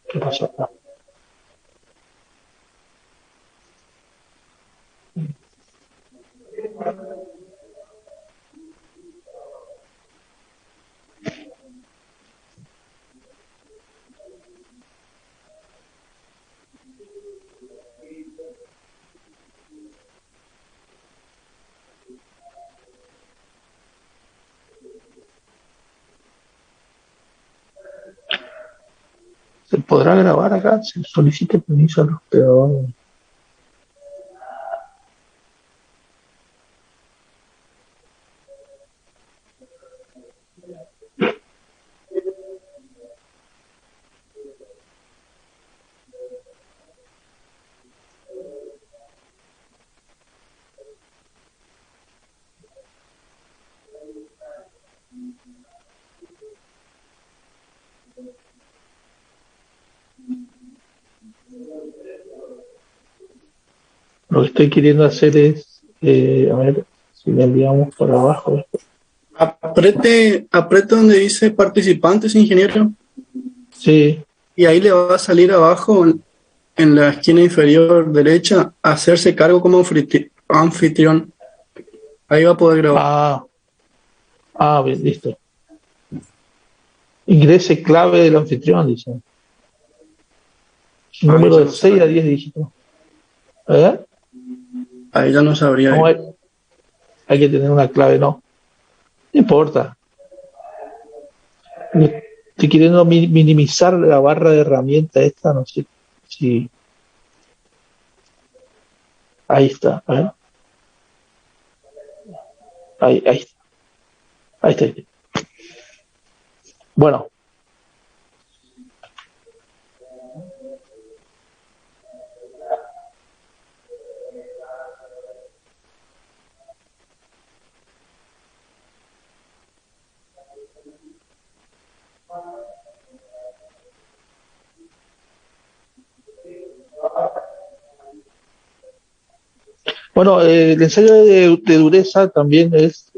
¿Qué pasó acá? ¿Se podrá grabar acá? Se solicite permiso a los hospedadores. Lo que estoy queriendo hacer es, a ver si le enviamos por abajo. Aprete donde dice participantes, ingeniero, Sí, y ahí le va a salir abajo en la esquina inferior derecha, hacerse cargo como anfitrión. Ahí va a poder grabar. ah, bien, listo. Ingrese clave del anfitrión, dice. Ahí Número ya de no 6 a sabría. 10 dígitos. ¿Eh? Ahí ya no sabría. ¿Cómo hay que tener una clave? No, no importa. Estoy queriendo minimizar la barra de herramientas esta, no sé si... Ahí está, a ver. Ahí está, ahí está. Ahí está. Bueno, bueno, el ensayo de dureza también es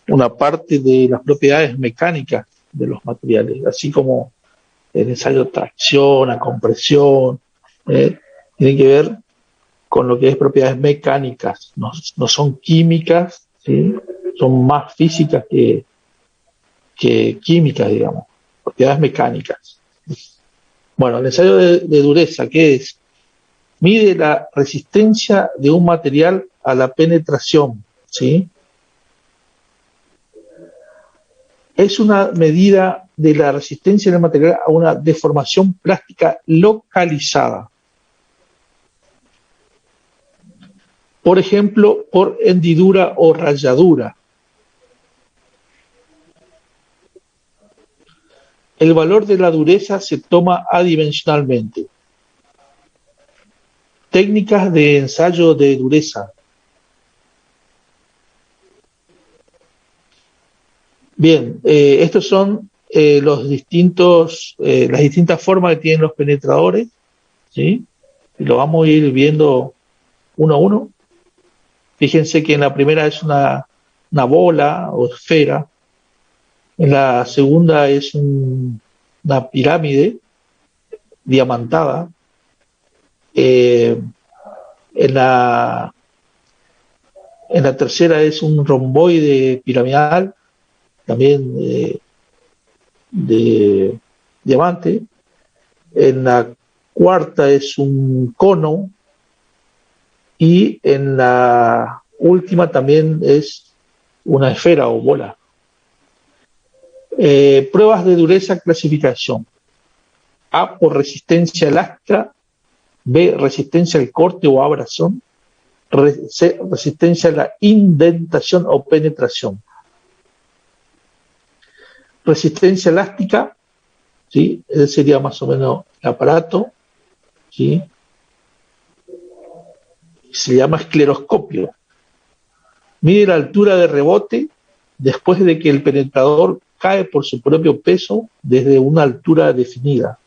una parte de las propiedades mecánicas de los materiales, así como el ensayo de tracción, a compresión, tiene que ver con lo que es propiedades mecánicas, no son químicas, ¿sí? Son más físicas que químicas, digamos, propiedades mecánicas. Bueno, el ensayo de dureza, ¿qué es? Mide la resistencia de un material a la penetración, ¿sí? Es una medida de la resistencia del material a una deformación plástica localizada. Por ejemplo, por hendidura o rayadura. El valor de la dureza se toma adimensionalmente. Técnicas de ensayo de dureza. Bien, estos son las distintas formas que tienen los penetradores, ¿sí? Y lo vamos a ir viendo uno a uno. Fíjense que en la primera es una bola o esfera, en la segunda es una pirámide diamantada, eh, en la tercera es un romboide piramidal, también de diamante, en la cuarta es un cono y en la última también es una esfera o bola. Pruebas de dureza, clasificación. A por resistencia elástica, B resistencia al corte o abrasión, C resistencia a la indentación o penetración. Resistencia elástica, ¿sí? Ese sería más o menos el aparato, ¿sí? Se llama escleroscopio. Mide la altura de rebote después de que el penetrador cae por su propio peso desde una altura definida.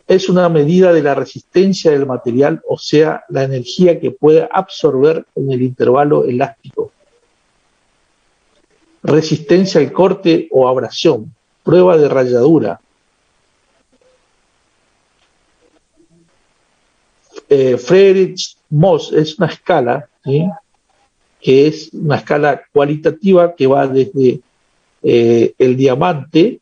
Es una medida de la resistencia del material, o sea, la energía que puede absorber en el intervalo elástico. Resistencia al corte o abrasión. Prueba de rayadura. Friedrich-Mohs es una escala, ¿sí? Que es una escala cualitativa que va desde el diamante,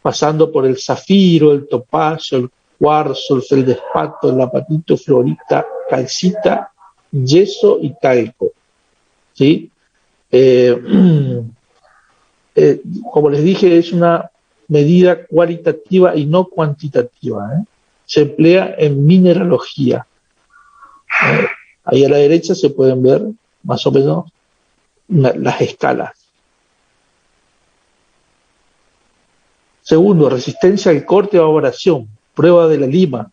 pasando por el zafiro, el topacio, el cuarzo, el feldespato, el apatito, fluorita, calcita, yeso y talco, ¿sí? Como les dije, es una medida cualitativa y no cuantitativa, ¿eh? Se emplea en mineralogía. Ahí a la derecha se pueden ver más o menos las escalas. Segundo, resistencia al corte o abrasión. Prueba de la lima.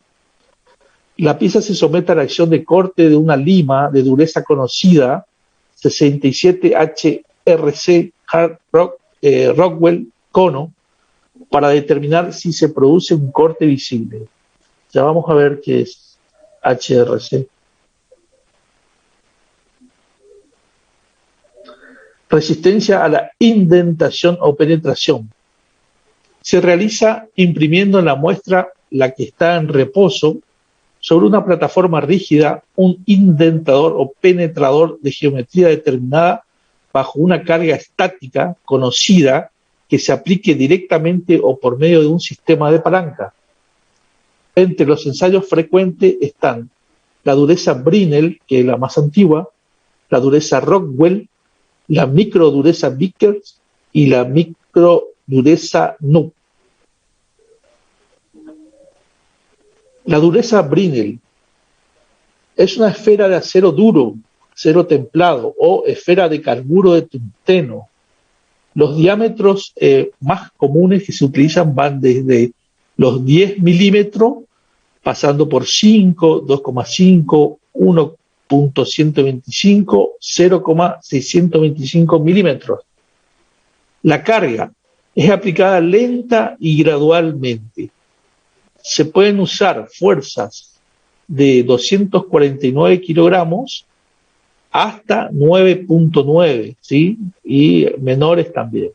La pieza se somete a la acción de corte de una lima de dureza conocida, 67HRC Rockwell cono, para determinar si se produce un corte visible. Ya vamos a ver qué es HRC. Resistencia a la indentación o penetración. Se realiza imprimiendo en la muestra, la que está en reposo, sobre una plataforma rígida, un indentador o penetrador de geometría determinada bajo una carga estática conocida que se aplique directamente o por medio de un sistema de palanca. Entre los ensayos frecuentes están la dureza Brinell, que es la más antigua, la dureza Rockwell, la microdureza Vickers y la microdureza Knuth. La dureza Brinell es una esfera de acero duro, acero templado o esfera de carburo de tungsteno. Los diámetros más comunes que se utilizan van desde los 10 milímetros, pasando por 5, 2,5, 1.125, 0,625 milímetros. La carga es aplicada lenta y gradualmente. Se pueden usar fuerzas de 249 kilogramos hasta 9.9, ¿sí? Y menores también.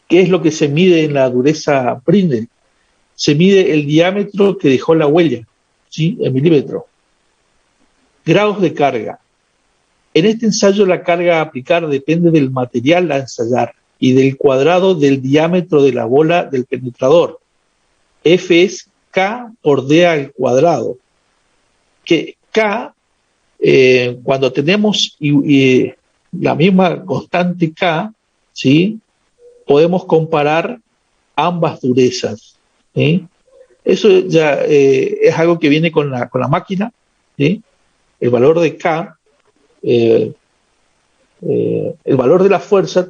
¿Qué es lo que se mide en la dureza Brinell? Se mide el diámetro que dejó la huella, ¿sí? En milímetros. Grados de carga. En este ensayo la carga a aplicar depende del material a ensayar y del cuadrado del diámetro de la bola del penetrador. F es K por D al cuadrado. Que K, cuando tenemos la misma constante K, ¿sí? Podemos comparar ambas durezas, ¿sí? Eso ya es algo que viene con la máquina, ¿sí? El valor de K, el valor de la fuerza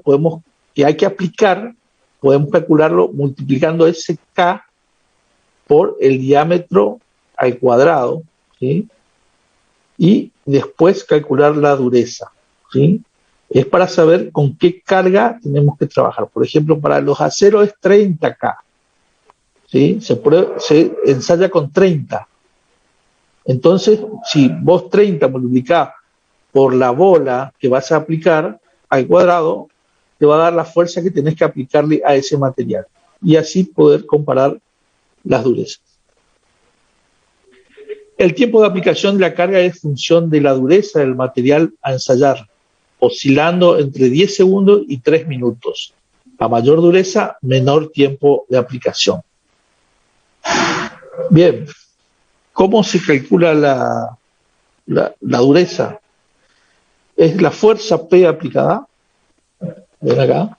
que hay que aplicar, podemos calcularlo multiplicando ese K por el diámetro al cuadrado, ¿sí? Y después calcular la dureza, ¿sí? Es para saber con qué carga tenemos que trabajar. Por ejemplo, para los aceros es 30K, ¿sí? Se ensaya con 30. Entonces, si vos 30 multiplicás por la bola que vas a aplicar al cuadrado, te va a dar la fuerza que tenés que aplicarle a ese material. Y así poder comparar las durezas. El tiempo de aplicación de la carga es función de la dureza del material a ensayar, oscilando entre 10 segundos y 3 minutos. A mayor dureza, menor tiempo de aplicación. Bien, ¿cómo se calcula la dureza? Es la fuerza P aplicada, ven acá,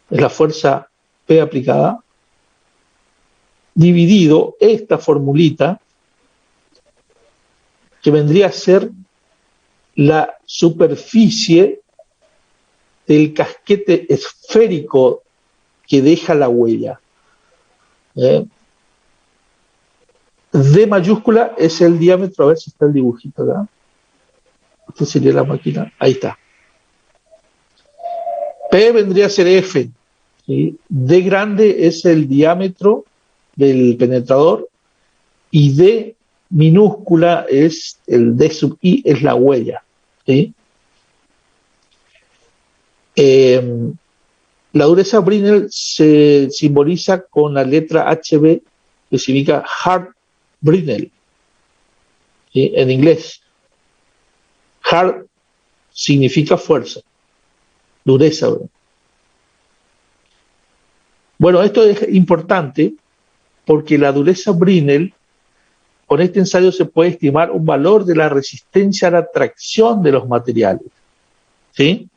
es la fuerza P aplicada, dividido esta formulita, que vendría a ser la superficie del casquete esférico que deja la huella. D mayúscula es el diámetro, a ver si está el dibujito acá. Esta sería la máquina, ahí está. P vendría a ser F, ¿sí? D grande es el diámetro del penetrador y D minúscula es el D sub I, es la huella, ¿sí? La dureza Brinell se simboliza con la letra HB, que significa Hart Brinell. ¿sí? En inglés. Hard significa fuerza, dureza. Bueno, esto es importante porque la dureza Brinell, con este ensayo se puede estimar un valor de la resistencia a la tracción de los materiales, ¿sí?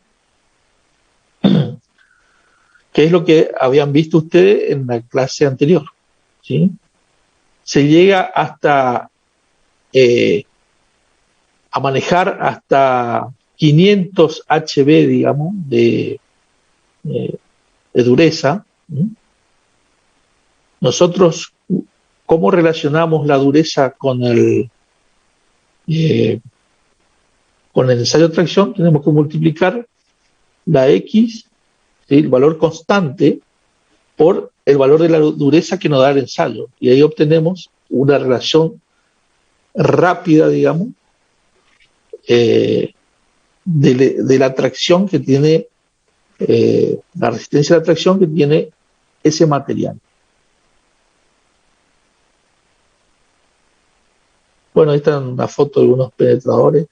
Que es lo que habían visto ustedes en la clase anterior, ¿sí? Se llega hasta a manejar hasta 500 HB, digamos, de dureza. ¿Sí? Nosotros, ¿cómo relacionamos la dureza con el ensayo de tracción? Tenemos que multiplicar la X, ¿sí? El valor constante, por el valor de la dureza que nos da el ensayo. Y ahí obtenemos una relación rápida, digamos, de la tracción que tiene, la resistencia a la tracción que tiene ese material. Bueno, ahí está una foto de algunos penetradores.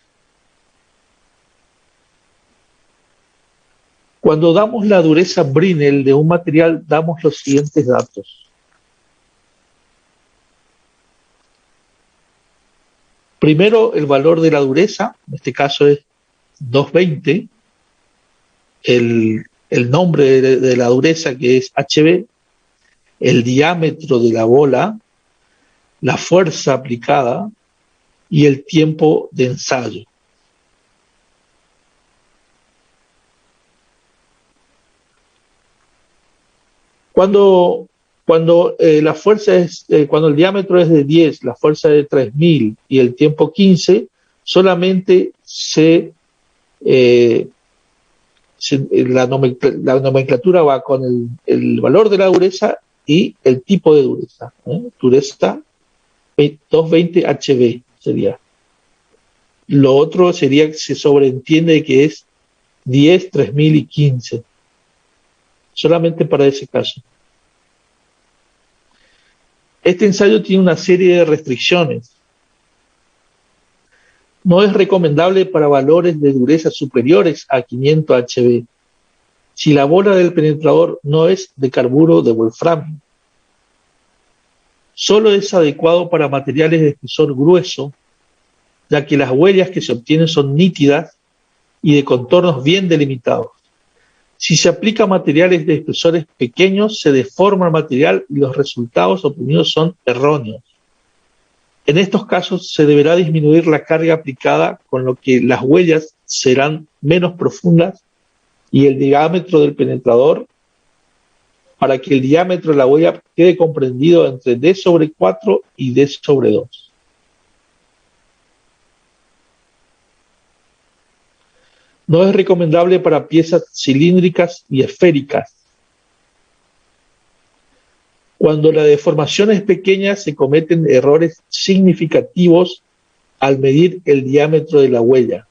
Cuando damos la dureza Brinell de un material, damos los siguientes datos. Primero, el valor de la dureza, en este caso es 220, el nombre de la dureza, que es HB, el diámetro de la bola, la fuerza aplicada y el tiempo de ensayo. Cuando la fuerza es, cuando el diámetro es de 10, la fuerza es de 3000 y el tiempo 15, solamente la nomenclatura va con el valor de la dureza y el tipo de dureza. Dureza 220 HB sería. Lo otro sería que se sobreentiende que es 10, 3000 y 15. Solamente para ese caso. Este ensayo tiene una serie de restricciones. No es recomendable para valores de dureza superiores a 500 HB si la bola del penetrador no es de carburo de wolframio. Solo es adecuado para materiales de espesor grueso, ya que las huellas que se obtienen son nítidas y de contornos bien delimitados. Si se aplica a materiales de espesores pequeños, se deforma el material y los resultados obtenidos son erróneos. En estos casos se deberá disminuir la carga aplicada, con lo que las huellas serán menos profundas y el diámetro del penetrador, para que el diámetro de la huella quede comprendido entre D sobre 4 y D sobre 2. No es recomendable para piezas cilíndricas y esféricas. Cuando la deformación es pequeña, se cometen errores significativos al medir el diámetro de la huella.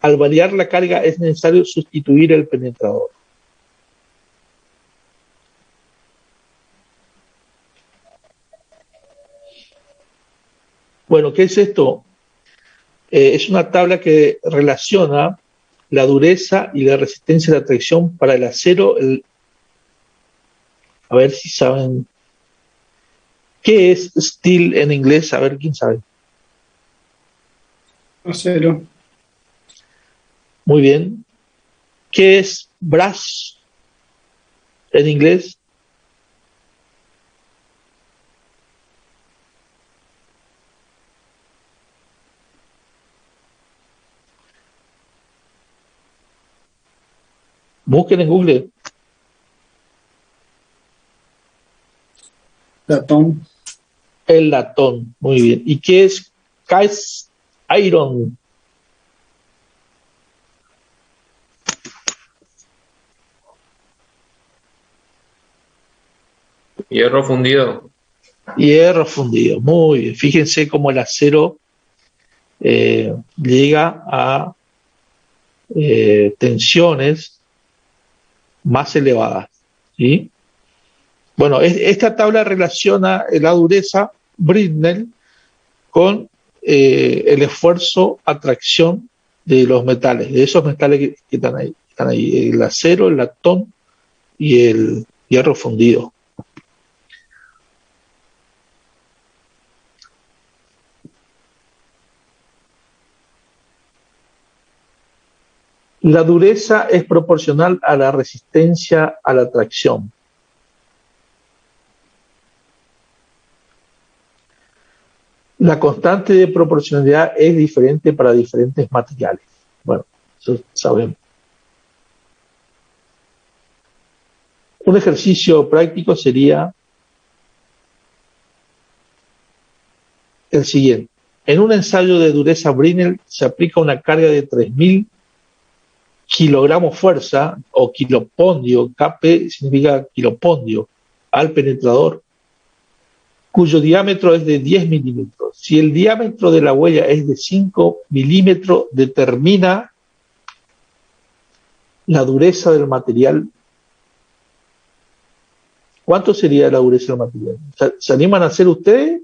Al variar la carga es necesario sustituir el penetrador. Bueno, ¿qué es esto? Es una tabla que relaciona la dureza y la resistencia a la tracción para el acero. A ver si saben qué es steel en inglés. A ver quién sabe. Acero. Muy bien. ¿Qué es brass en inglés? Busquen en Google. Latón. El latón. Muy bien. ¿Y qué es cast iron? Hierro fundido. Hierro fundido. Muy bien. Fíjense cómo el acero llega a tensiones más elevadas, ¿sí? Bueno, esta tabla relaciona la dureza Britnell con el esfuerzo atracción de los metales, de esos metales que están ahí. Están ahí el acero, el latón y el hierro fundido. La dureza es proporcional a la resistencia a la atracción. La constante de proporcionalidad es diferente para diferentes materiales. Bueno, eso sabemos. Un ejercicio práctico sería el siguiente. En un ensayo de dureza Brinell se aplica una carga de 3.000 kilogramos fuerza o kilopondio, Kp significa kilopondio, al penetrador, cuyo diámetro es de 10 milímetros. Si el diámetro de la huella es de 5 milímetros, determina la dureza del material. ¿Cuánto sería la dureza del material? ¿Se animan a hacer ustedes?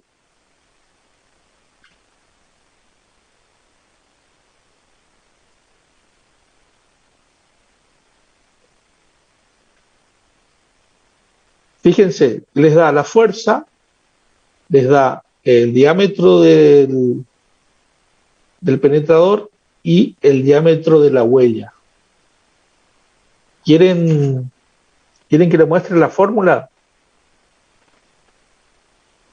Fíjense, les da la fuerza, les da el diámetro del penetrador y el diámetro de la huella. ¿Quieren que le muestre la fórmula?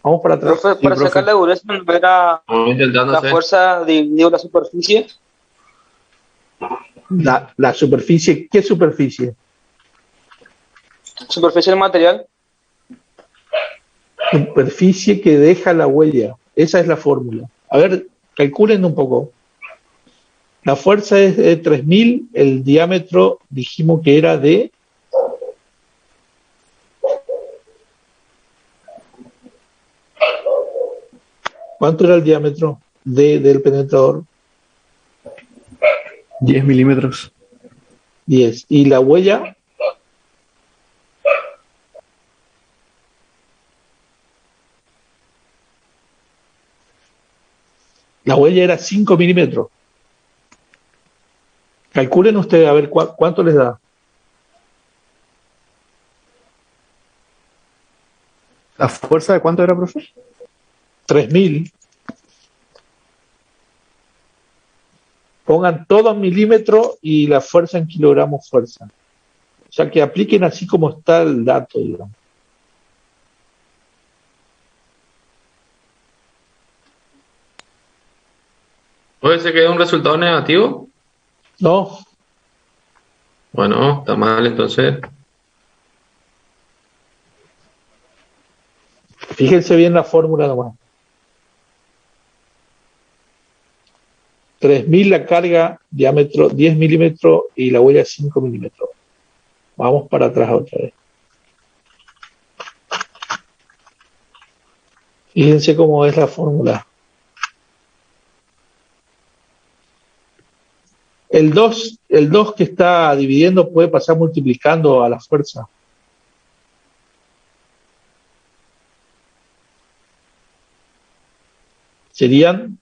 Vamos para atrás. Profe, para sacar la dureza, ¿no era la fuerza dividido la superficie? La superficie, ¿qué superficie? Superficie del material. Superficie que deja la huella. Esa es la fórmula. A ver, calculen un poco. La fuerza es de 3.000, el diámetro dijimos que era de... ¿Cuánto era el diámetro del penetrador? 10 milímetros. 10. ¿Y la huella? La huella era 5 milímetros. Calculen ustedes a ver cuánto les da. ¿La fuerza de cuánto era, profe? 3.000. Pongan todo en milímetros y la fuerza en kilogramos fuerza. O sea, que apliquen así como está el dato, digamos. ¿Puede ser que dé un resultado negativo? No, Bueno, está mal entonces. fíjense bien la fórmula nomás. 3.000 la carga, diámetro 10 milímetros y la huella 5 milímetros. Vamos para atrás otra vez. Fíjense cómo es la fórmula. El 2 que está dividiendo puede pasar multiplicando a la fuerza. Serían,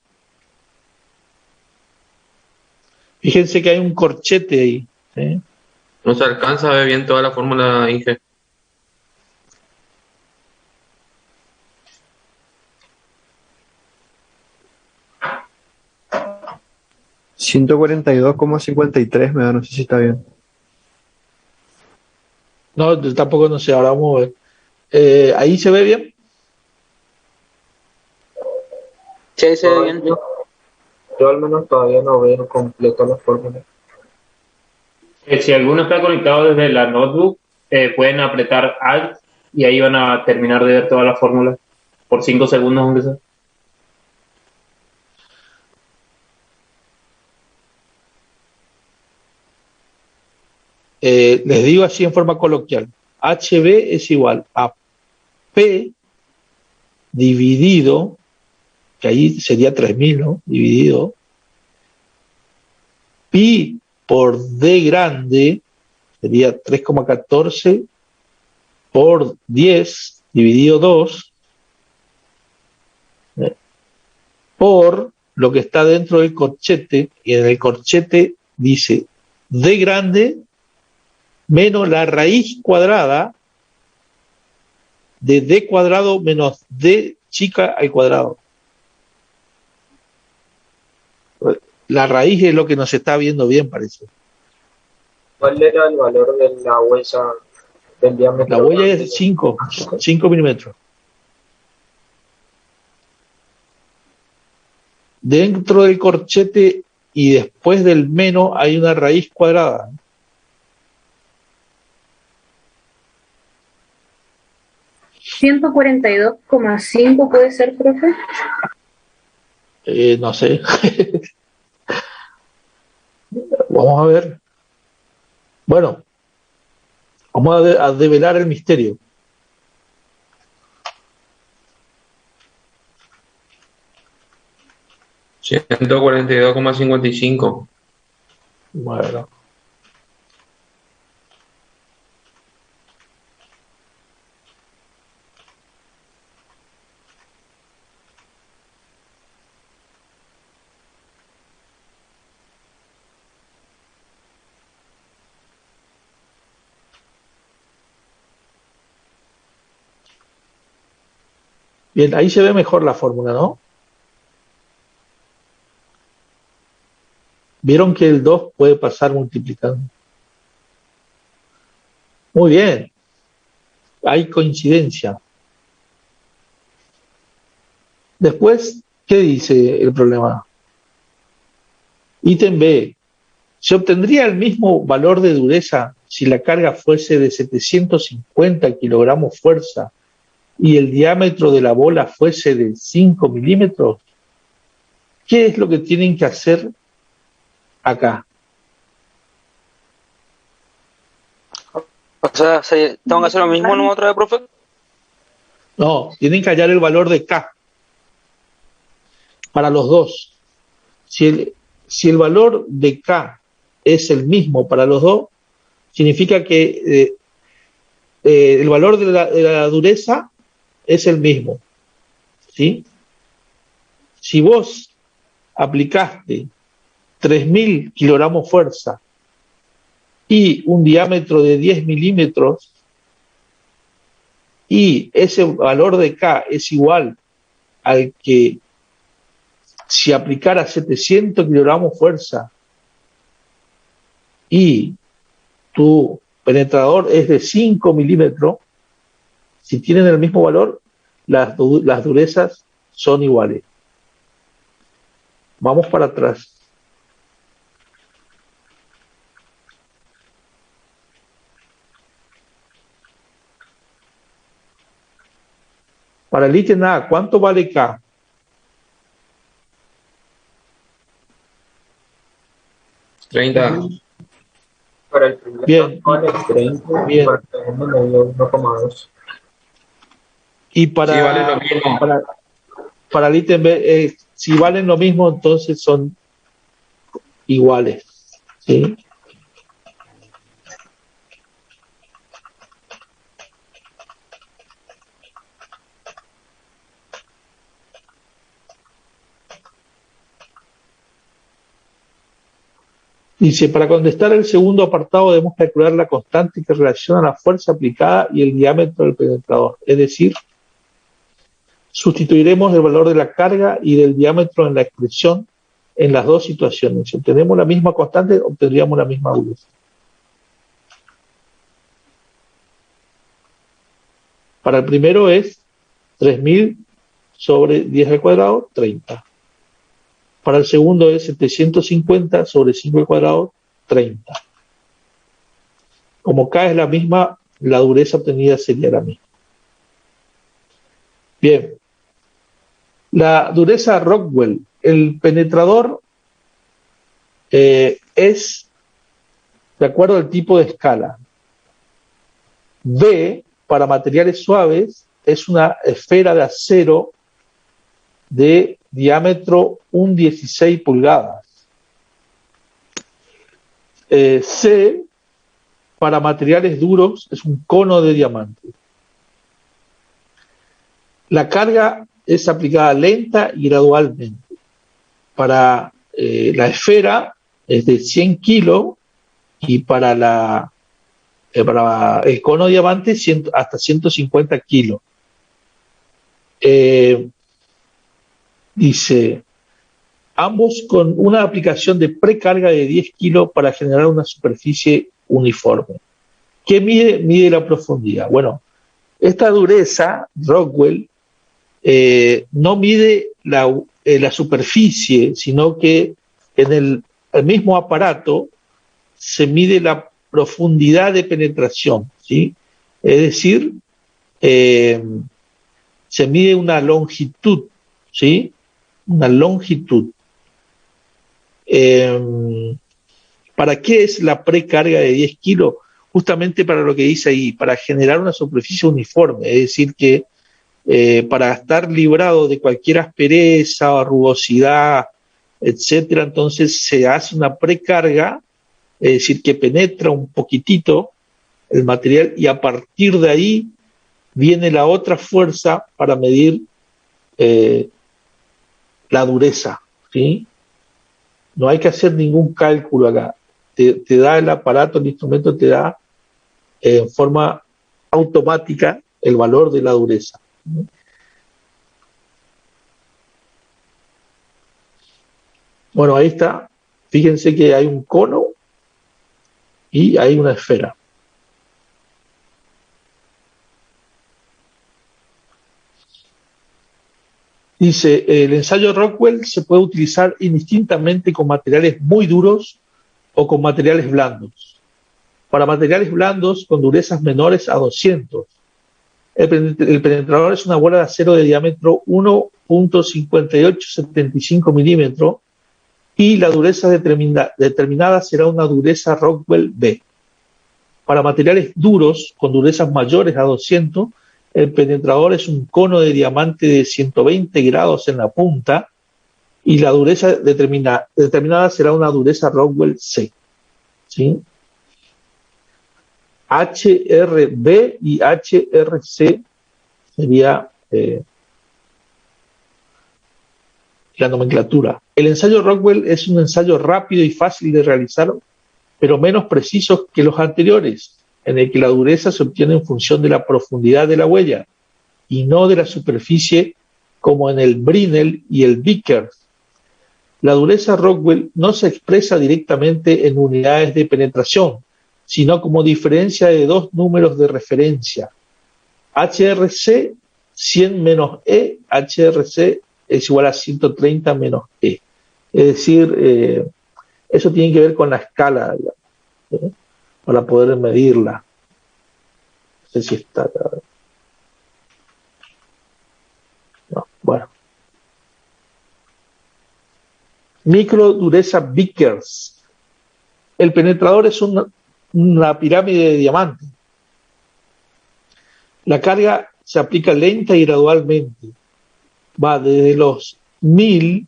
fíjense que hay un corchete ahí, ¿sí? No se alcanza a ver bien toda la fórmula, Inge. $142,53 me da, no sé si está bien. No, tampoco no sé, ahora vamos a ver. ¿Ahí se ve bien? Sí, se ve bien. Yo al menos todavía no veo completo la fórmula. Si alguno está conectado desde la notebook, pueden apretar Alt y ahí van a terminar de ver toda la fórmula por 5 segundos, aunque sea. Les digo así en forma coloquial. HB es igual a P dividido, que ahí sería 3.000, ¿no? Dividido, pi por D grande, sería 3,14 por 10 dividido 2, por lo que está dentro del corchete, y en el corchete dice D grande menos la raíz cuadrada de D cuadrado menos D chica al cuadrado. La raíz es lo que nos está viendo bien, parece. ¿Cuál era el valor de la huella del diámetro? La huella es 5 milímetros. Dentro del corchete y después del menos hay una raíz cuadrada. ¿142,5 puede ser, profe? No sé. Vamos a ver. Bueno, vamos a develar el misterio. $142,55. Bueno. Bien, ahí se ve mejor la fórmula, ¿no? Vieron que el 2 puede pasar multiplicando. Muy bien. Hay coincidencia. Después, ¿qué dice el problema? Ítem B. Se obtendría el mismo valor de dureza si la carga fuese de 750 kilogramos fuerza y el diámetro de la bola fuese de 5 milímetros. ¿Qué es lo que tienen que hacer acá? O sea, ¿tengo que hacer lo mismo, no otra vez, profe? No, tienen que hallar el valor de K para los dos. Si el valor de K es el mismo para los dos, significa que el valor de la dureza es el mismo, ¿sí? Si vos aplicaste 3.000 kilogramos fuerza y un diámetro de 10 milímetros y ese valor de K es igual al que si aplicara 700 kilogramos fuerza y tu penetrador es de 5 milímetros, si tienen el mismo valor, las durezas son iguales. Vamos para atrás. Para el ítem A, ¿cuánto vale K? $30. Para el primero Bien. vale 30, Bien. para el segundo le dio 1,2. Y para, Sí, vale lo mismo. para el ítem B, si valen lo mismo, entonces son iguales, ¿sí? Dice, para contestar el segundo apartado debemos calcular la constante que relaciona la fuerza aplicada y el diámetro del penetrador. Es decir, sustituiremos el valor de la carga y del diámetro en la expresión en las dos situaciones. Si obtenemos la misma constante, obtendríamos la misma dureza. Para el primero es 3.000 sobre 10 al cuadrado, 30. Para el segundo es 750 sobre 5 al cuadrado, 30. Como K es la misma, la dureza obtenida sería la misma. Bien. La dureza Rockwell, el penetrador es de acuerdo al tipo de escala. B, para materiales suaves, es una esfera de acero de diámetro 1,16 pulgadas. C, para materiales duros, es un cono de diamante. La carga es aplicada lenta y gradualmente. para la esfera es de 100 kilos y para el cono diamante hasta 150 kilos. Dice, ambos con una aplicación de precarga de 10 kilos para generar una superficie uniforme. ¿Qué mide? Mide la profundidad. Bueno, esta dureza, Rockwell, no mide la superficie, sino que en el mismo aparato se mide la profundidad de penetración, ¿sí? Es decir, se mide una longitud, ¿sí? Una longitud. ¿Para qué es la precarga de 10 kilos? Justamente para lo que dice ahí, para generar una superficie uniforme, es decir, que para estar librado de cualquier aspereza o rugosidad, etcétera, entonces se hace una precarga, es decir, que penetra un poquitito el material y a partir de ahí viene la otra fuerza para medir la dureza, ¿sí? No hay que hacer ningún cálculo acá. Te da el aparato, el instrumento te da en forma automática el valor de la dureza. Bueno, ahí está. Fíjense que hay un cono y hay una esfera. Dice, el ensayo Rockwell se puede utilizar indistintamente con materiales muy duros o con materiales blandos. Para materiales blandos con durezas menores a 200. El penetrador es una bola de acero de diámetro 1.5875 milímetros y la dureza determinada será una dureza Rockwell B. Para materiales duros con durezas mayores a 200, el penetrador es un cono de diamante de 120 grados en la punta y la dureza determinada será una dureza Rockwell C. ¿Sí? HRB y HRC sería la nomenclatura. El ensayo Rockwell es un ensayo rápido y fácil de realizar, pero menos preciso que los anteriores, en el que la dureza se obtiene en función de la profundidad de la huella y no de la superficie como en el Brinell y el Vickers. La dureza Rockwell no se expresa directamente en unidades de penetración, sino como diferencia de dos números de referencia. HRC 100 menos E, HRC es igual a 130 menos E. Es decir, eso tiene que ver con la escala, digamos, ¿sí? Para poder medirla. No sé si está acá. No, bueno. Micro dureza Vickers. El penetrador es una pirámide de diamante. La carga se aplica lenta y gradualmente. Va desde los 1000,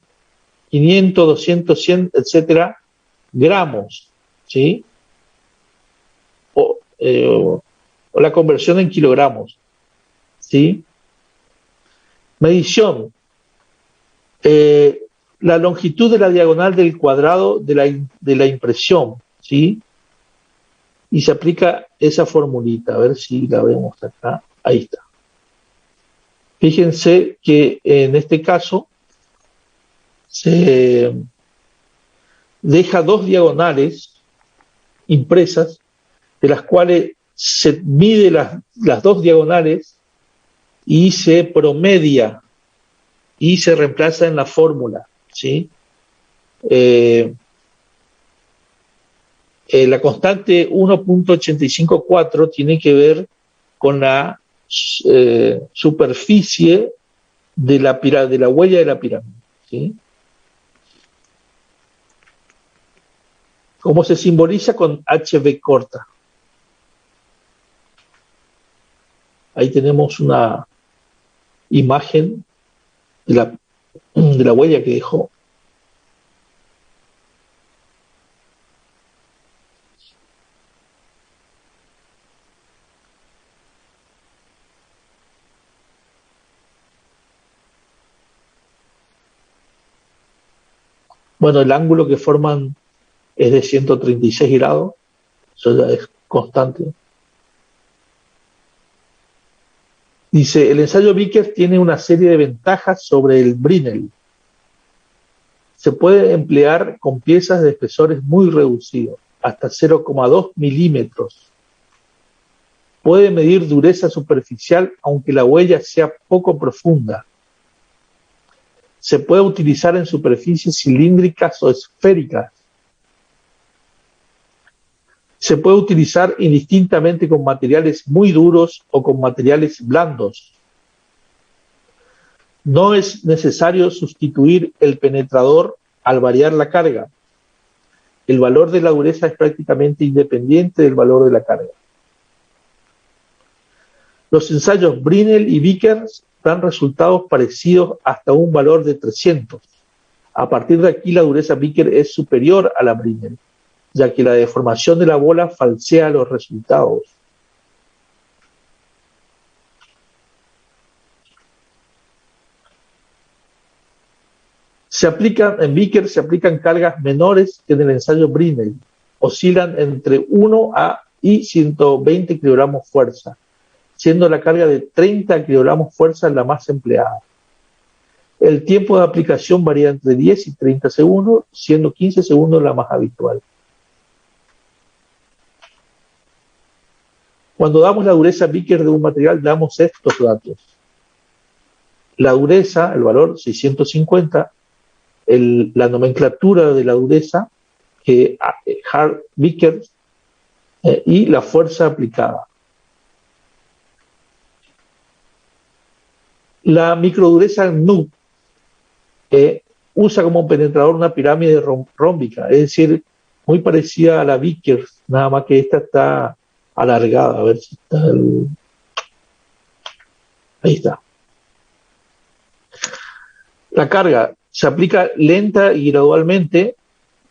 500, 200, 100, etcétera, gramos, ¿sí? O la conversión en kilogramos, ¿sí? Medición. La longitud de la diagonal del cuadrado de la impresión, ¿sí? Y se aplica esa formulita, a ver si la vemos acá. Ahí está. Fíjense que en este caso se deja dos diagonales impresas, de las cuales se mide las dos diagonales y se promedia y se reemplaza en la fórmula, ¿sí? La constante 1.854 tiene que ver con la superficie de la huella de la pirámide, ¿sí? Como se simboliza con HB corta. Ahí tenemos una imagen de la huella que dejó. Bueno, el ángulo que forman es de 136 grados, eso ya es constante. Dice, el ensayo Vickers tiene una serie de ventajas sobre el Brinell. Se puede emplear con piezas de espesores muy reducidos, hasta 0,2 milímetros. Puede medir dureza superficial aunque la huella sea poco profunda. Se puede utilizar en superficies cilíndricas o esféricas. Se puede utilizar indistintamente con materiales muy duros o con materiales blandos. No es necesario sustituir el penetrador al variar la carga. El valor de la dureza es prácticamente independiente del valor de la carga. Los ensayos Brinell y Vickers dan resultados parecidos hasta un valor de 300. A partir de aquí la dureza Vickers es superior a la Brinell, ya que la deformación de la bola falsea los resultados. En Vickers se aplican cargas menores que en el ensayo Brinell. Oscilan entre 1 y 120 kilogramos fuerza, siendo la carga de 30 kilogramos fuerza la más empleada. El tiempo de aplicación varía entre 10 y 30 segundos, siendo 15 segundos la más habitual. Cuando damos la dureza Vickers de un material, damos estos datos. La dureza, el valor 650, la nomenclatura de la dureza, Hart Vickers, y la fuerza aplicada. La microdureza NUB usa como penetrador una pirámide rómbica, es decir, muy parecida a la Vickers, nada más que esta está alargada. A ver si está ahí está. La carga se aplica lenta y gradualmente,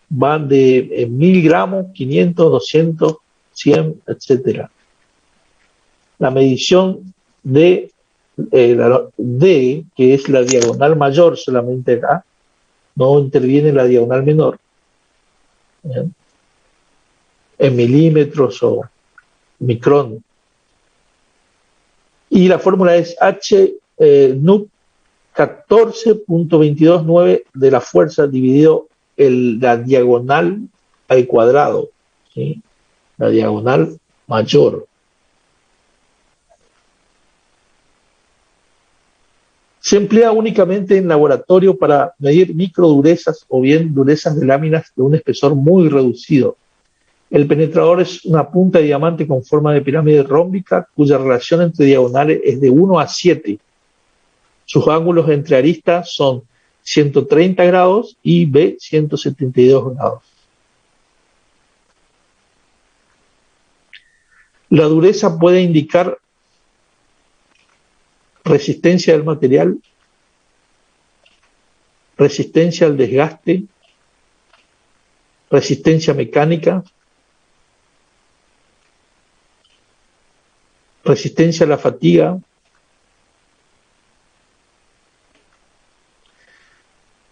van de 1000 gramos, 500, 200, 100, etc. La medición de D, que es la diagonal mayor solamente acá, no interviene la diagonal menor, ¿bien?, en milímetros o micrón. Y la fórmula es NUB 14.229 de la fuerza dividido la diagonal al cuadrado, ¿sí?, la diagonal mayor. Se emplea únicamente en laboratorio para medir microdurezas o bien durezas de láminas de un espesor muy reducido. El penetrador es una punta de diamante con forma de pirámide rómbica cuya relación entre diagonales es de 1 a 7. Sus ángulos entre aristas son 130 grados y B 172 grados. La dureza puede indicar resistencia del material, resistencia al desgaste, resistencia mecánica, resistencia a la fatiga,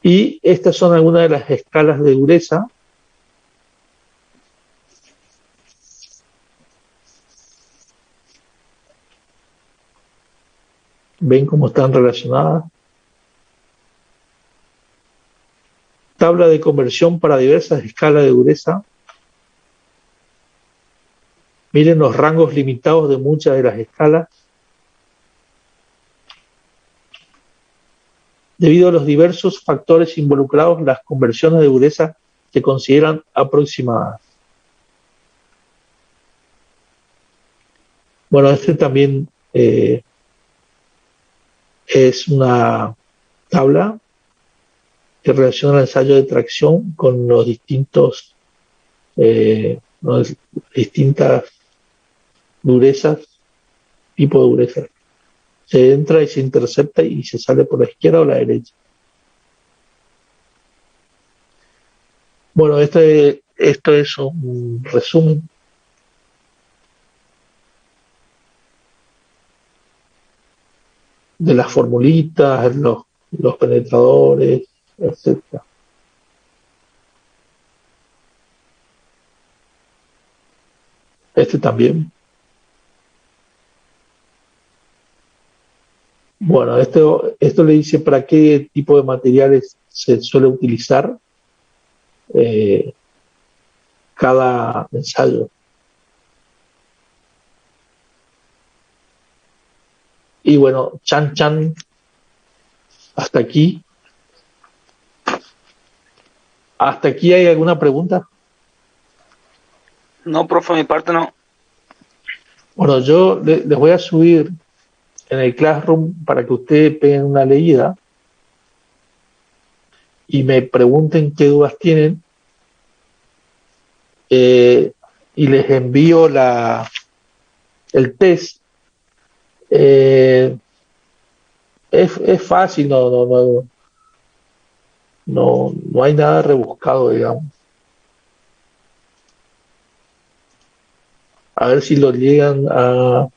y estas son algunas de las escalas de dureza. ¿Ven cómo están relacionadas? Tabla de conversión para diversas escalas de dureza. Miren los rangos limitados de muchas de las escalas. Debido a los diversos factores involucrados, las conversiones de dureza se consideran aproximadas. Bueno, este también es una tabla que relaciona el ensayo de tracción con los distintas durezas, tipo de dureza. Se entra y se intercepta y se sale por la izquierda o la derecha. Bueno, esto es un resumen. De las formulitas, los penetradores, etc. Este también. Bueno, esto le dice para qué tipo de materiales se suele utilizar cada ensayo. Y bueno, Chan, hasta aquí. ¿Hasta aquí hay alguna pregunta? No, profe, mi parte no. Bueno, yo les voy a subir en el Classroom para que ustedes peguen una leída y me pregunten qué dudas tienen, y les envío el test. Es fácil, no hay nada rebuscado, digamos. A ver si lo llegan a